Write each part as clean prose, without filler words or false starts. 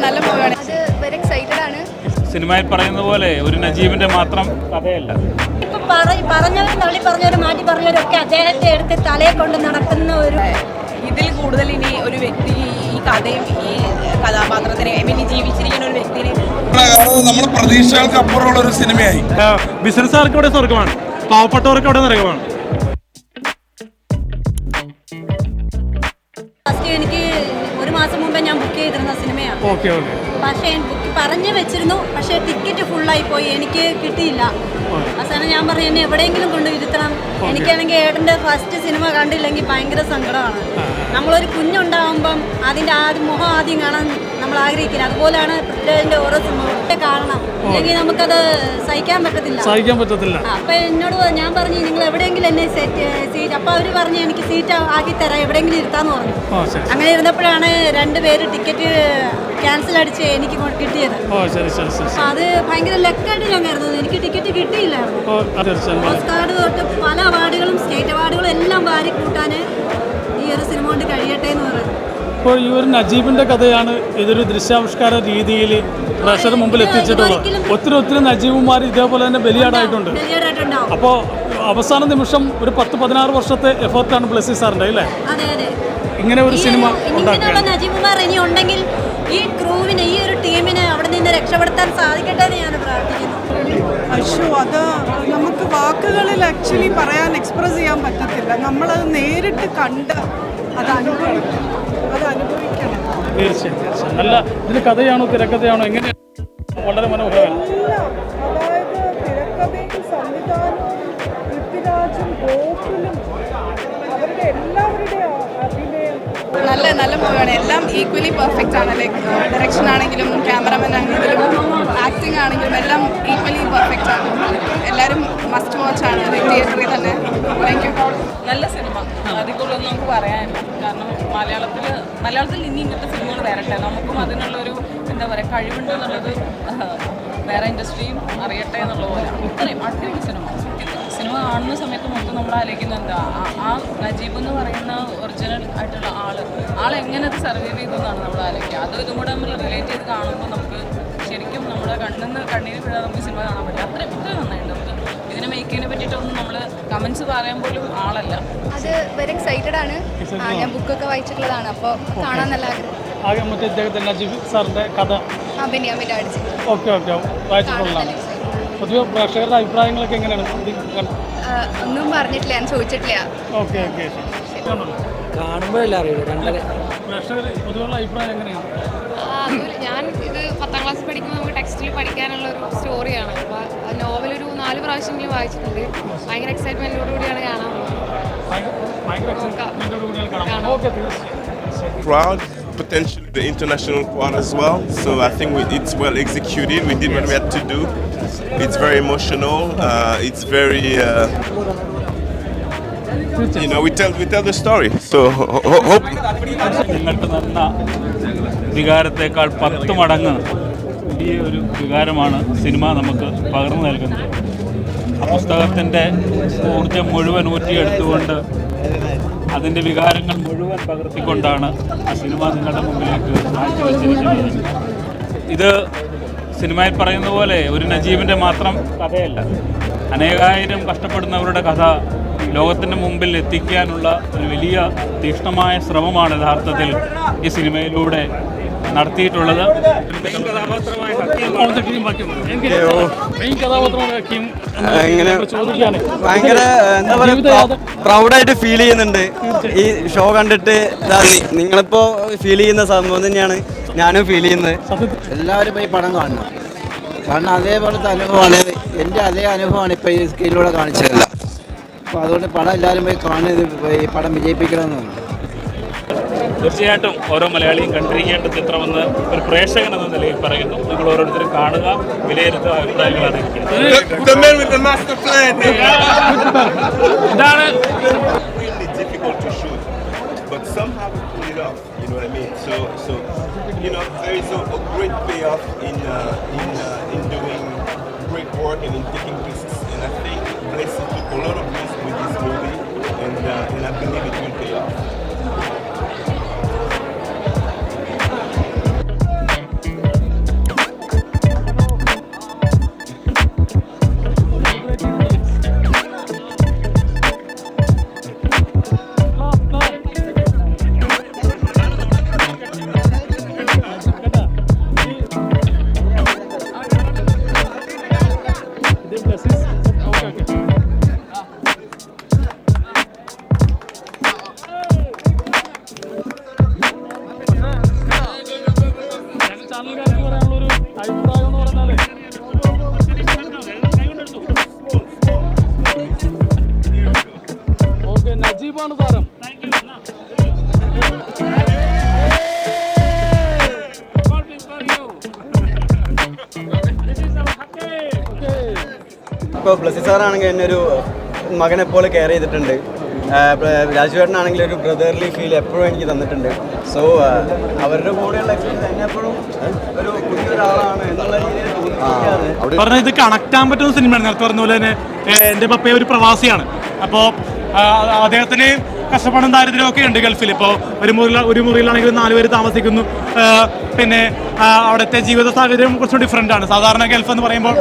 നല്ല മൂവിയാണ്. അത് വെരി എക്സൈറ്റഡ് ആണ്. സിനിമയിൽ പറയുന്ന പോലെ ഒരു നജീബിന്റെ മാത്രം കഥയല്ല. ഇപ്പൊ പറഞ്ഞവരും തള്ളി പറഞ്ഞവരും മാറ്റി പറഞ്ഞവരൊക്കെ അദ്ദേഹത്തെ എടുത്ത് തലയെ കൊണ്ട് നടക്കുന്ന ഒരു ഇതിൽ കൂടുതൽ ഇനി ഒരു വ്യക്തി ഈ കഥയും ഈ കഥാപാത്രത്തിനെ ഇനി ജീവിച്ചിരിക്കുന്ന ഒരു വ്യക്തിനെ നമ്മുടെ പ്രതീക്ഷകൾക്ക് അപ്പുറമുള്ള ഒരു സിനിമയായി. ബിസിനസ്സുകാർക്ക് ഇവിടെ സ്വർഗമാണ്, പാവപ്പെട്ടവർക്ക് അവിടെ നരകമാണ്. ഫസ്റ്റ് എനിക്ക് ഒരു മാസം മുമ്പേ ഞാൻ ബുക്ക് ചെയ്തിരുന്ന സിനിമയാണ്. Okay okay. പക്ഷേ ബുക്ക് പറഞ്ഞു വെച്ചിരുന്നു, പക്ഷേ ടിക്കറ്റ് ഫുള്ളായി പോയി, എനിക്ക് കിട്ടിയില്ല. അവസാനം ഞാൻ പറഞ്ഞു എന്നെ എവിടെയെങ്കിലും കൊണ്ട് ഇരുത്തണം. എനിക്കാണെങ്കിൽ ഏട്ടൻ്റെ ഫസ്റ്റ് സിനിമ കണ്ടില്ലെങ്കിൽ ഭയങ്കര സങ്കടമാണ്. നമ്മളൊരു കുഞ്ഞുണ്ടാകുമ്പം അതിൻ്റെ മുഖം ആദ്യം കാണാൻ നമ്മൾ ആഗ്രഹിക്കില്ല. അതുപോലെയാണ് പൃഥ്വിരാജിൻ്റെ ഓരോ സിനിമകളും കാണണം, അല്ലെങ്കിൽ നമുക്കത് സഹിക്കാൻ പറ്റത്തില്ല. അപ്പം എന്നോട് ഞാൻ പറഞ്ഞു നിങ്ങൾ എവിടെയെങ്കിലും എന്നെ സീറ്റ്, അപ്പം അവർ പറഞ്ഞു എനിക്ക് സീറ്റ് ആക്കി തരാം, എവിടെയെങ്കിലും ഇരുത്താന്ന് പറഞ്ഞു. അങ്ങനെ ഇരുന്നപ്പോഴാണ് 2 പേര് ടിക്കറ്റ് ക്യാൻസൽ അടിച്ച് എനിക്ക് കിട്ടിയത്. അപ്പം അത് ഭയങ്കര ലക്കായിട്ട് ഞാൻ കരുതുന്നു. എനിക്ക് ടിക്കറ്റ് കിട്ടിയില്ലായിരുന്നു. ഓസ്കാർ തൊട്ട് പല അവാർഡുകളും സ്റ്റേറ്റ് അവാർഡുകളും എല്ലാം വാരി കൂട്ടാൻ ഈ ഒരു സിനിമ കൊണ്ട് കഴിയട്ടെ എന്ന് പറയുന്നത്. ഇപ്പോൾ ഈ ഒരു നജീബിന്റെ കഥയാണ് ഇതൊരു ദൃശ്യാവിഷ്കാര രീതിയിൽ പ്രേക്ഷകരുടെ മുമ്പിൽ എത്തിച്ചിട്ടുള്ളത്. ഒത്തിരി നജീബുമാർ ഇതേപോലെ തന്നെ ബലിയാടായിട്ടുണ്ട്. അപ്പോൾ അവസാന നിമിഷം ഒരു 10-16 വർഷത്തെ എഫേർട്ടാണ് ബ്ലെസ്സി സാറിൻ്റെ അല്ലേ ഇങ്ങനെ ഒരു സിനിമ ഇങ്ങനെയുള്ള നജീബുമാർ ഇനി ഉണ്ടെങ്കിൽ ഈ ക്രൂവിന്, ഈ ഒരു ടീമിന് അവിടെ നിന്ന് രക്ഷപ്പെടുത്താൻ സാധിക്കട്ടെ എന്ന് ഞാൻ പ്രാർത്ഥിക്കുന്നു. അത് നമുക്ക് വാക്കുകളിൽ ആക്ച്വലി പറയാൻ എക്സ്പ്രസ് ചെയ്യാൻ പറ്റത്തില്ല. നമ്മളത് നേരിട്ട് കണ്ട് അത് അനുഭവിക്കണം. തീർച്ചയായും. നല്ല ഇതിന് കഥയാണോ തിരക്കഥയാണോ എങ്ങനെ? വളരെ മനോഹരമാണ്. അതായത് തിരക്കഥയും സംവിധാനവും പൃഥ്വിരാജും ഗോകുലും അവരുടെ എല്ലാവരുടെയും അഭിനയം നല്ല മൂവിയാണ്. എല്ലാം ഈക്വലി പെർഫെക്റ്റ് ആണ്. ലൈക്ക് ഡയറക്ഷൻ ആണെങ്കിലും ക്യാമറമാൻ ആണെങ്കിലും ആക്ടിങ് ആണെങ്കിലും എല്ലാം ഈക്വലി പെർഫെക്റ്റ് ആണ്. എല്ലാവരും മസ്റ്റ് വാച്ച് ആണ് തിയേറ്ററിൽ തന്നെ. Thank you. നല്ല സിനിമ, അതിൽ കൂടുതലൊന്നും നമുക്ക് പറയാനില്ല. കാരണം മലയാളത്തിൽ ഇനി ഇങ്ങനത്തെ സിനിമകൾ വരട്ടെ, നമുക്കും അതിനുള്ളൊരു എന്താ പറയുക കഴിവുണ്ട് എന്നുള്ളത് വേറെ ഇൻഡസ്ട്രിയും അറിയട്ടെ എന്നുള്ള പോലെ. ഇത്രയും അടിപൊളി സിനിമ കാണുന്ന സമയത്ത് മൊത്തം നമ്മൾ ആലോചിക്കുന്നത് എന്താ, ആ നജീബ് എന്ന് പറയുന്ന ഒറിജിനൽ ആയിട്ടുള്ള ആളെങ്ങനെ അത് സർവൈവ് ചെയ്തു എന്നാണ് നമ്മൾ ആലോചിക്കുക. ഇതും കൂടെ നമ്മൾ റിലേറ്റ് ചെയ്ത് കാണുമ്പോൾ നമുക്ക് ശരിക്കും നമ്മുടെ കണ്ണീര് പിഴ നമുക്ക് സിനിമ കാണാൻ പറ്റും. അത്രയും നന്നായിട്ട് നമുക്ക് ഇതിനെ മേക്കിങ്ങിനെ പറ്റിയിട്ടൊന്നും നമ്മൾ കമൻസ് പറയാൻ പോലും ആളല്ല. അത് വെരി എക്സൈറ്റഡ് ആണ്. ഞാൻ ബുക്കൊക്കെ വായിച്ചിട്ടുള്ളതാണ്, അപ്പോൾ കാണാൻ നല്ല ആഗ്രഹം. നജീബ് സാറിൻ്റെ കഥ വായിച്ചിട്ടുള്ളതാണ്. പൊതുവെ പ്രേക്ഷകരുടെ അഭിപ്രായങ്ങളൊക്കെ എങ്ങനെയാണ്? ഒന്നും പറഞ്ഞിട്ടില്ല, ഞാൻ ചോദിച്ചിട്ടില്ല. ഓക്കെ കാണുമ്പോഴല്ലേ അറിയുള്ളൂ. പ്രേക്ഷകർ പൊതുവെയുള്ള അഭിപ്രായം എങ്ങനെയാണ്? ഞാൻ ഇത് 10ാം ക്ലാസ് പഠിക്കുമ്പോൾ നമുക്ക് ടെക്സ്റ്റിൽ പഠിക്കാനുള്ള ഒരു സ്റ്റോറിയാണ്. അപ്പോൾ നോവലൊരു 4 പ്രാവശ്യമെങ്കിലും വായിച്ചിട്ടുണ്ട്. ഭയങ്കര എക്സൈറ്റ്മെൻറ്റോടുകൂടിയാണ് കാണാൻ proud, potentially the international quad as well. So I think it's well executed. We did what we had to do. It's very emotional. It's very, we tell the story. So hope. നിങ്ങൾക്ക് തന്ന വികാരത്തേക്കാൾ 10 മടങ്ങ് വലിയ ഒരു വികാരമാണ് cinema നമുക്ക് പകർന്നു നൽകുന്നത്. ആ പുസ്തകത്തിൻ്റെ ഊർജ്ജം മുഴുവൻ ഊറ്റിയെടുത്തുകൊണ്ട് അതിൻ്റെ വികാരങ്ങൾ മുഴുവൻ പകർത്തിക്കൊണ്ടാണ് ആ സിനിമ നിങ്ങളുടെ മുമ്പിലേക്ക് കാഴ്ചവെച്ചിരിക്കുന്നത്. ഇത് സിനിമയിൽ പറയുന്ന പോലെ ഒരു നജീബിൻ്റെ മാത്രം കഥയല്ല. അനേകായിരം കഷ്ടപ്പെടുന്നവരുടെ കഥ ലോകത്തിൻ്റെ മുമ്പിൽ എത്തിക്കാനുള്ള ഒരു വലിയ തീക്ഷ്ണമായ ശ്രമമാണ് യഥാർത്ഥത്തിൽ ഈ സിനിമയിലൂടെ നടത്തിയിട്ടുള്ളത്. ഭയങ്കര എന്താ പറയുക, പ്രൗഡായിട്ട് ഫീൽ ചെയ്യുന്നുണ്ട് ഈ ഷോ കണ്ടിട്ട്. നിങ്ങളിപ്പോൾ ഫീൽ ചെയ്യുന്ന സംഭവം തന്നെയാണ് ഞാനും ഫീൽ ചെയ്യുന്നത്. എല്ലാവരും ഈ പടം കാണണം, കാരണം അതേപോലത്തെ അനുഭവമാണ്, എൻ്റെ അതേ അനുഭവമാണ് ഇപ്പോൾ ഈ സ്ക്രീനിലൂടെ കാണിച്ചതല്ല. അപ്പോൾ അതുകൊണ്ട് പടം എല്ലാവരും പോയി കാണുന്നത്, ഈ പടം വിജയിപ്പിക്കണമെന്നാണ്. തീർച്ചയായിട്ടും ഓരോ മലയാളിയും കണ്ടിരിക്കേണ്ട ചിത്രമെന്ന് ഒരു പ്രേക്ഷകൻ എന്ന നിലയിൽ പറയുന്നു. നിങ്ങൾ ഓരോരുത്തരും കാണുക, വിലയിരുത്തുക, അഭിപ്രായങ്ങൾ അറിയിക്കുക. But somehow we pull it off, you know what I mean? So there is a great payoff in doing great work and in taking risks. And I think Blessy took a lot of risks with this movie, and I believe it will pay off. ചാനലുകാർക്ക് പറയാനുള്ള ഒരു അഭിപ്രായം എന്ന് പറഞ്ഞാൽ okay, നജീബാണ് താരം. ഇപ്പോൾ ബ്ലസ്സി സാറാണെങ്കിൽ എന്നെ ഒരു മകനെ പോലെ കെയർ ചെയ്തിട്ടുണ്ട്. രാജുവേട്ടനാണെങ്കിൽ ഒരു ബ്രദർലി ഫീൽ എപ്പോഴും എനിക്ക് തന്നിട്ടുണ്ട്. സോ അവരുടെ കൂടെയുള്ള എക്സ്പീരിയൻസ് എന്നെ എപ്പോഴും ഒരു പുതിയൊരാളാണ് എന്നുള്ള രീതിയിൽ തോന്നിയിരിക്കുകയാണ്. പറഞ്ഞാൽ ഇത് കണക്ട് ആകാൻ പറ്റുന്ന സിനിമയാണ്. നേരത്തെ പറഞ്ഞ പോലെ തന്നെ എൻ്റെ പപ്പ ഒരു പ്രവാസിയാണ്. അപ്പോൾ അദ്ദേഹത്തിന് കഷ്ടപ്പാടും ദാരിദ്ര്യമൊക്കെ ഉണ്ട് ഗൾഫിൽ. ഇപ്പോൾ ഒരു മുറിയിലാണെങ്കിൽ 4 പേര് താമസിക്കുന്നു. പിന്നെ അവിടുത്തെ ജീവിത സാഹചര്യം കുറച്ചും ഡിഫറെൻ്റ് ആണ്. സാധാരണ ഗൾഫ് എന്ന് പറയുമ്പോൾ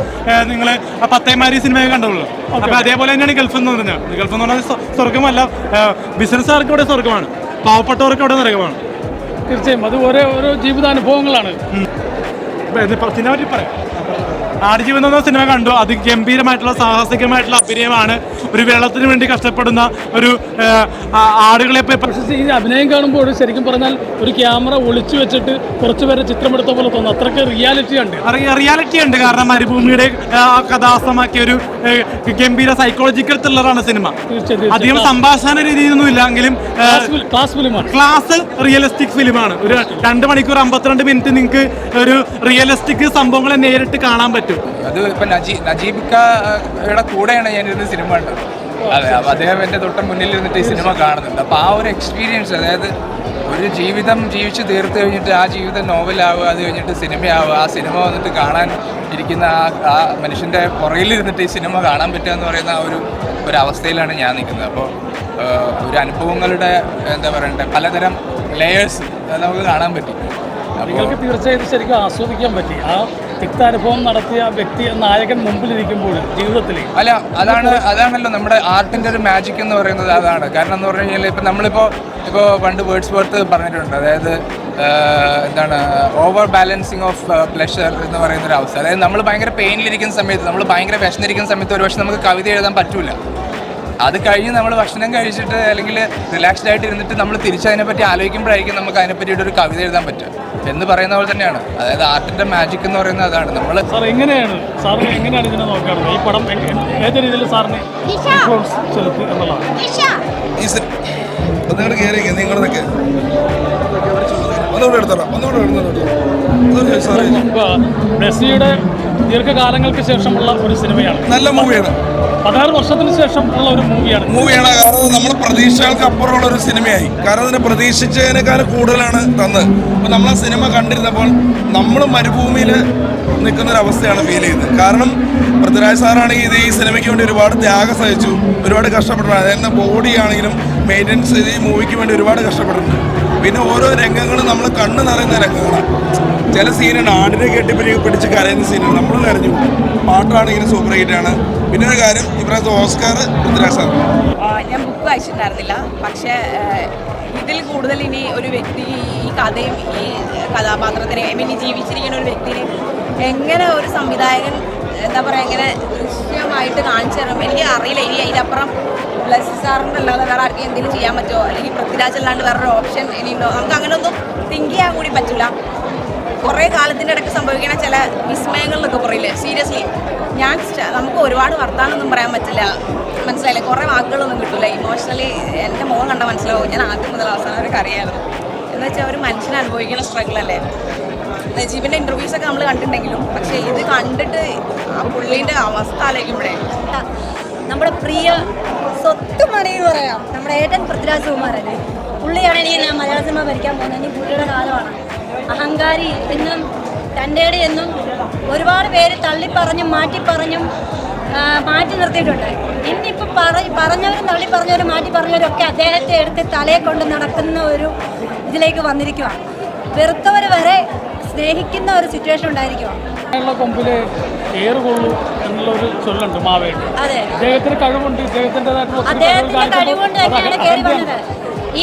നിങ്ങൾ പത്തേമാരി സിനിമയൊക്കെ കണ്ടുള്ളൂ. അപ്പോൾ അതേപോലെ തന്നെയാണ് ഗൾഫ് എന്ന് പറഞ്ഞാൽ. ഗൾഫ് എന്ന് പറഞ്ഞാൽ സ്വർഗമല്ല, ബിസിനസ്സുകാർക്ക് ഇവിടെ സ്വർഗമാണ്, പാവപ്പെട്ടവർക്ക് അവിടെ നരകമാണ്. തീർച്ചയായും അത് ഓരോ ജീവിതാനുഭവങ്ങളാണ്. സിനിമ പറ്റി പറയാം. ആടുജീവിതം എന്ന സിനിമ കണ്ടു. അത് ഗംഭീരമായിട്ടുള്ള സാഹസികമായിട്ടുള്ള അഭിനയമാണ്. ഒരു വെള്ളത്തിന് വേണ്ടി കഷ്ടപ്പെടുന്ന ഒരു ആടുകളെ ഈ അഭിനയം കാണുമ്പോൾ ശരിക്കും പറഞ്ഞാൽ ഒരു ക്യാമറ ഒളിച്ചു വെച്ചിട്ട് കുറച്ചുപേരെ ചിത്രമെടുത്ത പോലെ തോന്നുന്നു. അത്രയ്ക്ക് റിയാലിറ്റി ഉണ്ട്. കാരണം മരുഭൂമിയുടെ കഥാസമാക്കിയ ഒരു ഗംഭീര സൈക്കോളജിക്കൽ ത്രില്ലറാണ് സിനിമ. അധികം സംഭാഷണ രീതിയൊന്നും ഇല്ല എങ്കിലും ക്ലാസ് റിയലിസ്റ്റിക് ഫിലിമാണ്. ഒരു 2 മണിക്കൂർ 52 മിനിറ്റ് നിങ്ങൾക്ക് ഒരു റിയലിസ്റ്റിക് സംഭവങ്ങളെ നേരിട്ട് കാണാൻ പറ്റും. അത് ഇപ്പം നജീബിക്കയുടെ കൂടെയാണ് ഞാനിരുന്ന് സിനിമ കണ്ടത്. അതെ, അപ്പോൾ അദ്ദേഹം എൻ്റെ തൊട്ട് മുന്നിൽ ഇരുന്നിട്ട് ഈ സിനിമ കാണുന്നുണ്ട്. അപ്പോൾ ആ ഒരു എക്സ്പീരിയൻസ്, അതായത് ഒരു ജീവിതം ജീവിച്ച് തീർത്ത് കഴിഞ്ഞിട്ട് ആ ജീവിതം നോവലാവുക, അത് കഴിഞ്ഞിട്ട് സിനിമയാവുക, ആ സിനിമ വന്നിട്ട് കാണാൻ ഇരിക്കുന്ന ആ മനുഷ്യൻ്റെ പുറകിലിരുന്നിട്ട് ഈ സിനിമ കാണാൻ പറ്റുക എന്ന് പറയുന്ന ഒരു അവസ്ഥയിലാണ് ഞാൻ നിൽക്കുന്നത്. അപ്പോൾ ഒരു അനുഭവങ്ങളുടെ എന്താ പറയണ്ടേ പലതരം ലെയേഴ്സ് നമുക്ക് കാണാൻ പറ്റി. നിങ്ങൾക്ക് തീർച്ചയായിട്ടും ശരിക്കും ആസ്വദിക്കാൻ പറ്റി ആ തിക്താനുഭവം നടത്തിയ വ്യക്തി നായകൻ മുമ്പിലിരിക്കുമ്പോൾ ജീവിതത്തിൽ. അല്ല, അതാണല്ലോ നമ്മുടെ ആർട്ടിൻ്റെ ഒരു മാജിക് എന്ന് പറയുന്നത്. അതാണ് കാരണം എന്ന് പറഞ്ഞു കഴിഞ്ഞാൽ ഇപ്പം നമ്മളിപ്പോൾ പണ്ട് വേർഡ്സ്വർത്ത് പറഞ്ഞിട്ടുണ്ട്. അതായത് എന്താണ് ഓവർ ബാലൻസിങ് ഓഫ് പ്ലഷർ എന്ന് പറയുന്നൊരു അവസ്ഥ. അതായത് നമ്മൾ ഭയങ്കര പെയിനിലിരിക്കുന്ന സമയത്ത്, നമ്മൾ ഭയങ്കര വിശന്നിരിക്കുന്ന സമയത്ത് ഒരുപക്ഷെ നമുക്ക് കവിത എഴുതാൻ പറ്റില്ല. അത് കഴിഞ്ഞ് നമ്മൾ ഭക്ഷണം കഴിച്ചിട്ട് അല്ലെങ്കിൽ റിലാക്സ്ഡ് ആയിട്ട് ഇരുന്നിട്ട് നമ്മൾ തിരിച്ചതിനെപ്പറ്റി ആലോചിക്കുമ്പോഴായിരിക്കും നമുക്ക് അതിനെപ്പറ്റിയിട്ട് ഒരു കവിത എഴുതാൻ പറ്റുക എന്ന് പറയുന്ന പോലെ തന്നെയാണ്. അതായത് ആർട്ടിൻ്റെ മാജിക് എന്ന് പറയുന്നത് അതാണ്. നമ്മൾ എങ്ങനെയാണ് ഇതിനെ നോക്കാറുള്ളത്? ഈ പടം ഏത് രീതിയിൽ സാറിനെ ഇൻഫ്ലുവൻസ് ചെലുത്തി എന്നുള്ളതാണ്. ബ്ലസ്സിയുടെ ദീർഘകാലങ്ങൾക്ക് ശേഷമുള്ള ഒരു സിനിമയാണ്. നല്ല മൂവിയാണ്. 16 വർഷത്തിന് ശേഷം ഉള്ള ഒരു മൂവിയാണ്. കാരണം നമ്മൾ പ്രതീക്ഷകൾക്ക് അപ്പുറമുള്ള ഒരു സിനിമയായി. കാരണം അതിനെ പ്രതീക്ഷിച്ചതിനേക്കാൾ കൂടുതലാണ് തന്നത്. അപ്പോൾ നമ്മൾ ആ സിനിമ കണ്ടിരുന്നപ്പോൾ നമ്മൾ മരുഭൂമിയിൽ നിൽക്കുന്നൊരവസ്ഥയാണ് ഫീൽ ചെയ്യുന്നത്. കാരണം പൃഥ്വിരാജ് സാറാണെങ്കിൽ ഈ സിനിമയ്ക്ക് വേണ്ടി ഒരുപാട് ത്യാഗം സഹിച്ചു, ഒരുപാട് കഷ്ടപ്പെട്ടിട്ടുണ്ട്. അതായത് ബോഡി ആണെങ്കിലും മെയിൻ്റെനൻസ് ചെയ്ത് ഈ മൂവിക്ക് വേണ്ടി ഒരുപാട് കഷ്ടപ്പെട്ടിട്ടുണ്ട്. പിന്നെ ഓരോ രംഗങ്ങളും നമ്മൾ കണ്ണ് നിറയുന്ന രംഗങ്ങളാണ്. ചില സീനുണ്ട്, ആടിനെ കെട്ടിപ്പിടിച്ച് കരയുന്ന സീനുകൾ നമ്മൾ കരഞ്ഞു. പാട്ടാണെങ്കിലും സൂപ്പർ ഹിറ്റാണ്. പിന്നെ ഒരു കാര്യം, ഇപ്രാവശ്യത്തെ ഓസ്കാർ പൃഥ്വിരാജ് സാർ. ഞാൻ ബുക്ക് വായിച്ചിട്ടുണ്ടായിരുന്നില്ല, പക്ഷേ ഇതിൽ കൂടുതൽ ഇനി ഒരു വ്യക്തി ഈ കഥയും ഈ കഥാപാത്രത്തിനെ ഈ ജീവിച്ചിരിക്കുന്ന ഒരു വ്യക്തിനെ എങ്ങനെ ഒരു സംവിധായകൻ എന്താ പറയുക എങ്ങനെ ദൃശ്യമായിട്ട് കാണിച്ചു തരണം എനിക്ക് അറിയില്ല. ഇനി അതിനപ്പുറം ബ്ലസ്സി സാറിൻ്റെ അല്ലാതെ വേറെ ആർക്കും എന്തെങ്കിലും ചെയ്യാൻ പറ്റുമോ, അല്ലെങ്കിൽ പൃഥ്വിരാജ് അല്ലാണ്ട് വേറൊരു ഓപ്ഷൻ ഇനിയുണ്ടോ, നമുക്ക് അങ്ങനെയൊന്നും തിങ്ക് ചെയ്യാൻ കൂടി പറ്റില്ല. കുറേ കാലത്തിൻ്റെ ഇടയ്ക്ക് സംഭവിക്കണ ചില വിസ്മയങ്ങളിലൊക്കെ പറയില്ലേ, സീരിയസ്ലി നമുക്ക് ഒരുപാട് വർത്താനൊന്നും പറയാൻ പറ്റില്ല, മനസ്സിലായില്ലേ, കുറേ വാക്കുകളൊന്നും കിട്ടില്ല. ഇമോഷണലി എൻ്റെ മുഖം കണ്ടാൽ മനസ്സിലാവും. ഞാൻ ആദ്യം മുതൽ അവസാനം വരെ അറിയാമായിരുന്നു. എന്ന് വെച്ചാൽ ഒരു മനുഷ്യനെ അനുഭവിക്കുന്ന സ്ട്രഗിളല്ലേ. നജീബിൻ്റെ ഇൻ്റർവ്യൂസൊക്കെ നമ്മൾ കണ്ടിട്ടുണ്ടെങ്കിലും പക്ഷേ ഇത് കണ്ടിട്ട് ആ പുള്ളീൻ്റെ അവസ്ഥ ആലോചിക്കുമ്പോഴേ നമ്മുടെ പ്രിയ സ്വത്തുമണി എന്ന് പറയാം, നമ്മുടെ ഏട്ടൻ പൃഥ്വിരാജ് കുമാരല്ലേ, പുള്ളിയാണ് ഇനി ഞാൻ മലയാള സിനിമ ഭരിക്കാൻ പോകുന്നത്. ഇനി പുള്ളിയുടെ കാലമാണ്. അഹങ്കാരി എന്നും തൻ്റെയുടെ എന്നും ഒരുപാട് പേര് തള്ളിപ്പറഞ്ഞും മാറ്റിപ്പറഞ്ഞും മാറ്റി നിർത്തിയിട്ടുണ്ട്. ഇന്നിപ്പോൾ പറഞ്ഞവരും തള്ളിപ്പറഞ്ഞവരും മാറ്റി പറഞ്ഞവരൊക്കെ അദ്ദേഹത്തെ എടുത്ത് തലയെ കൊണ്ട് നടക്കുന്ന ഒരു ഇതിലേക്ക് വന്നിരിക്കുകയാണ്. വെറുത്തവർ വരെ സ്നേഹിക്കുന്ന ഒരു സിറ്റുവേഷൻ ഉണ്ടായിരിക്കുവാണ്. കൊമ്പില് ഏറുകൊള്ളു എന്നുള്ള ഒരു ചൊല്ലുണ്ട് മാവേലി. അതെ, അദ്ദേഹത്തിന് കഴിവുണ്ട്, അദ്ദേഹത്തിന്റെ കഴിവുകൊണ്ട് തന്നെയാണ് കയറി വന്നത്.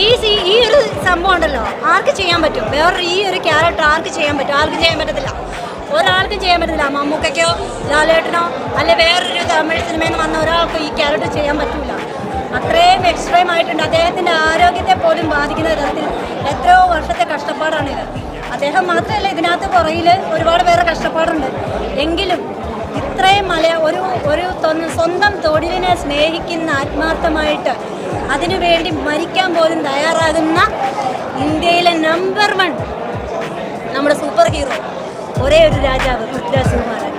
ഈ ഒരു സംഭവം ഉണ്ടല്ലോ ആർക്ക് ചെയ്യാൻ പറ്റും? വേറൊരു ഈ ഒരു ക്യാരക്ടർ ആർക്ക് ചെയ്യാൻ പറ്റും? ആർക്കും ചെയ്യാൻ പറ്റത്തില്ല, ഒരാൾക്കും ചെയ്യാൻ പറ്റത്തില്ല. മമ്മൂക്കയ്ക്കോ ലാലേട്ടനോ അല്ലെ വേറൊരു തമിഴ് സിനിമയിൽ നിന്ന് വന്ന ഒരാൾക്കും ഈ ക്യാരക്ടർ ചെയ്യാൻ പറ്റില്ല. അത്രയും എക്സ്ട്രീം ആയിട്ടുണ്ട്. അദ്ദേഹത്തിൻ്റെ ആരോഗ്യത്തെ പോലും ബാധിക്കുന്ന തരത്തിൽ എത്രയോ വർഷത്തെ കഷ്ടപ്പാടാണിത്. അദ്ദേഹം മാത്രമല്ല ഇതിനകത്ത് പുറകിൽ ഒരുപാട് പേരെ കഷ്ടപ്പാടുണ്ട്. എങ്കിലും ഇത്രയും ഒരു സ്വന്തം തൊഴിലിനെ സ്നേഹിക്കുന്ന ആത്മാർത്ഥമായിട്ട് അതിനുവേണ്ടി മരിക്കാൻ പോലും തയ്യാറാകുന്ന ഇന്ത്യയിലെ നമ്പർ 1 നമ്മുടെ സൂപ്പർ ഹീറോ ഒരേ ഒരു രാജാവ് പൃഥ്വിരാജ് കുമാരൻ.